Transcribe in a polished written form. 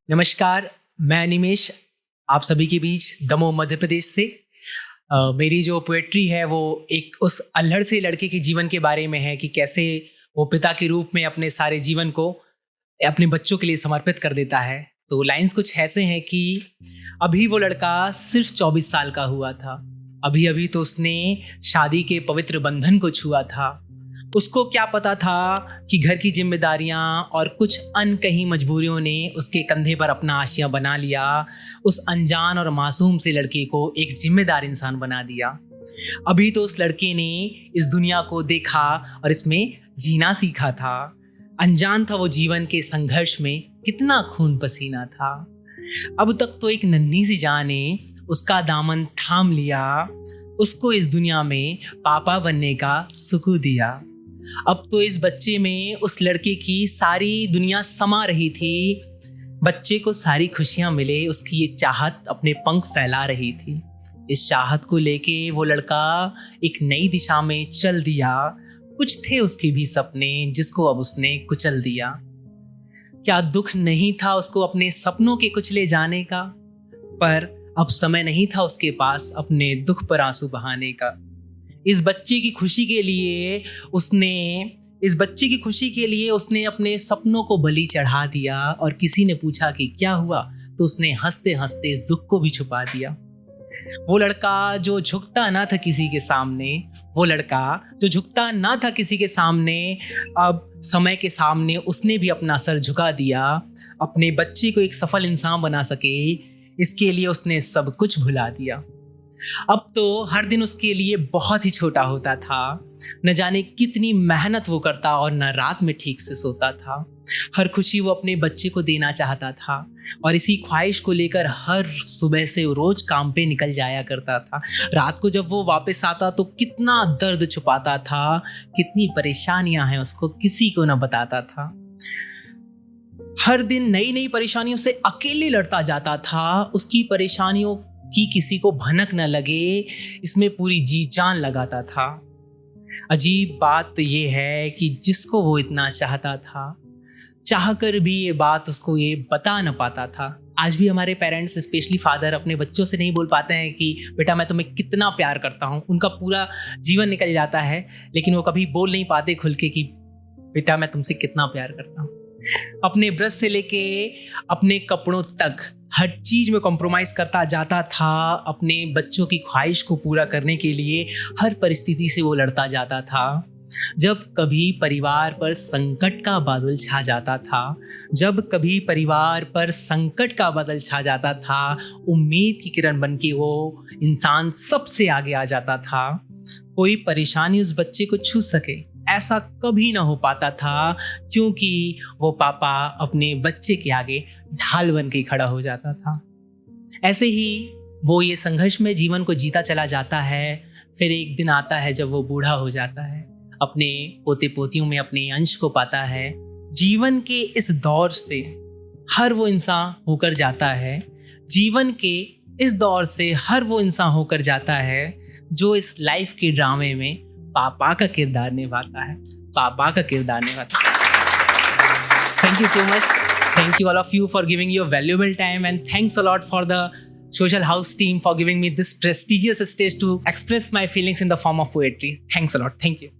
नमस्कार, मैं निमेश आप सभी के बीच दमोह मध्य प्रदेश से। मेरी जो पोएट्री है वो एक उस अल्हड़ से लड़के के जीवन के बारे में है कि कैसे वो पिता के रूप में अपने सारे जीवन को अपने बच्चों के लिए समर्पित कर देता है। तो लाइंस कुछ ऐसे हैं कि अभी वो लड़का सिर्फ 24 साल का हुआ था, अभी अभी तो उसने शादी के पवित्र बंधन को छुआ था। उसको क्या पता था कि घर की जिम्मेदारियां और कुछ अनकही मजबूरियों ने उसके कंधे पर अपना आशियां बना लिया। उस अनजान और मासूम से लड़के को एक जिम्मेदार इंसान बना दिया। अभी तो उस लड़के ने इस दुनिया को देखा और इसमें जीना सीखा था। अनजान था वो जीवन के संघर्ष में कितना खून पसीना था। अब तक तो एक नन्ही सी जान ने उसका दामन थाम लिया, उसको इस दुनिया में पापा बनने का सुकून दिया। अब तो इस बच्चे में उस लड़के की सारी दुनिया समा रही थी। बच्चे को सारी खुशियां मिले, उसकी ये चाहत अपने पंख फैला रही थी। इस चाहत को लेके वो लड़का एक नई दिशा में चल दिया। कुछ थे उसके भी सपने जिसको अब उसने कुचल दिया। क्या दुख नहीं था उसको अपने सपनों के कुचले जाने का, पर अब समय नहीं था उसके पास अपने दुख पर आंसू बहाने का। इस बच्चे की खुशी के लिए उसने अपने सपनों को बलि चढ़ा दिया। और किसी ने पूछा कि क्या हुआ, तो उसने हंसते हंसते इस दुख को भी छुपा दिया। वो लड़का जो झुकता ना था किसी के सामने, अब समय के सामने उसने भी अपना सर झुका दिया। अपने बच्चे को एक सफल इंसान बना सके, इसके लिए उसने सब कुछ भुला दिया। अब तो हर दिन उसके लिए बहुत ही छोटा होता था। न जाने कितनी मेहनत वो करता और न रात में ठीक से सोता था। हर खुशी वो अपने बच्चे को देना चाहता था और इसी ख्वाहिश को लेकर हर सुबह से रोज काम पे निकल जाया करता था। रात को जब वो वापस आता तो कितना दर्द छुपाता था, कितनी परेशानियां हैं उसको किसी को न बताता था। हर दिन नई नई परेशानियों से अकेले लड़ता जाता था। उसकी परेशानियों की किसी को भनक न लगे, इसमें पूरी जी जान लगाता था। अजीब बात तो ये है कि जिसको वो इतना चाहता था, चाहकर भी ये बात उसको ये बता न पाता था। आज भी हमारे पेरेंट्स, स्पेशली फादर, अपने बच्चों से नहीं बोल पाते हैं कि बेटा मैं तुम्हें कितना प्यार करता हूँ। उनका पूरा जीवन निकल जाता है लेकिन वो कभी बोल नहीं पाते खुल के कि बेटा मैं तुमसे कितना प्यार करता हूँ। अपने ब्रश से लेके अपने कपड़ों तक हर चीज में कॉम्प्रोमाइज करता जाता था। अपने बच्चों की ख्वाहिश को पूरा करने के लिए हर परिस्थिति से वो लड़ता जाता था। जब कभी परिवार पर संकट का बादल छा जाता था, उम्मीद की किरण बनके वो इंसान सबसे आगे आ जाता था। कोई परेशानी उस बच्चे को छू सके ऐसा कभी ना हो पाता था, क्योंकि वो पापा अपने बच्चे के आगे ढाल बन के खड़ा हो जाता था। ऐसे ही वो ये संघर्ष में जीवन को जीता चला जाता है। फिर एक दिन आता है जब वो बूढ़ा हो जाता है, अपने पोते पोतियों में अपने अंश को पाता है। जीवन के इस दौर से हर वो इंसान होकर जाता है जो इस लाइफ के ड्रामे में पापा का किरदार निभाता है। Thank you so much. Thank you all of you for giving your valuable time, and thanks a lot for the Social House team for giving me this prestigious stage to express my feelings in the form of poetry. Thanks a lot. Thank you.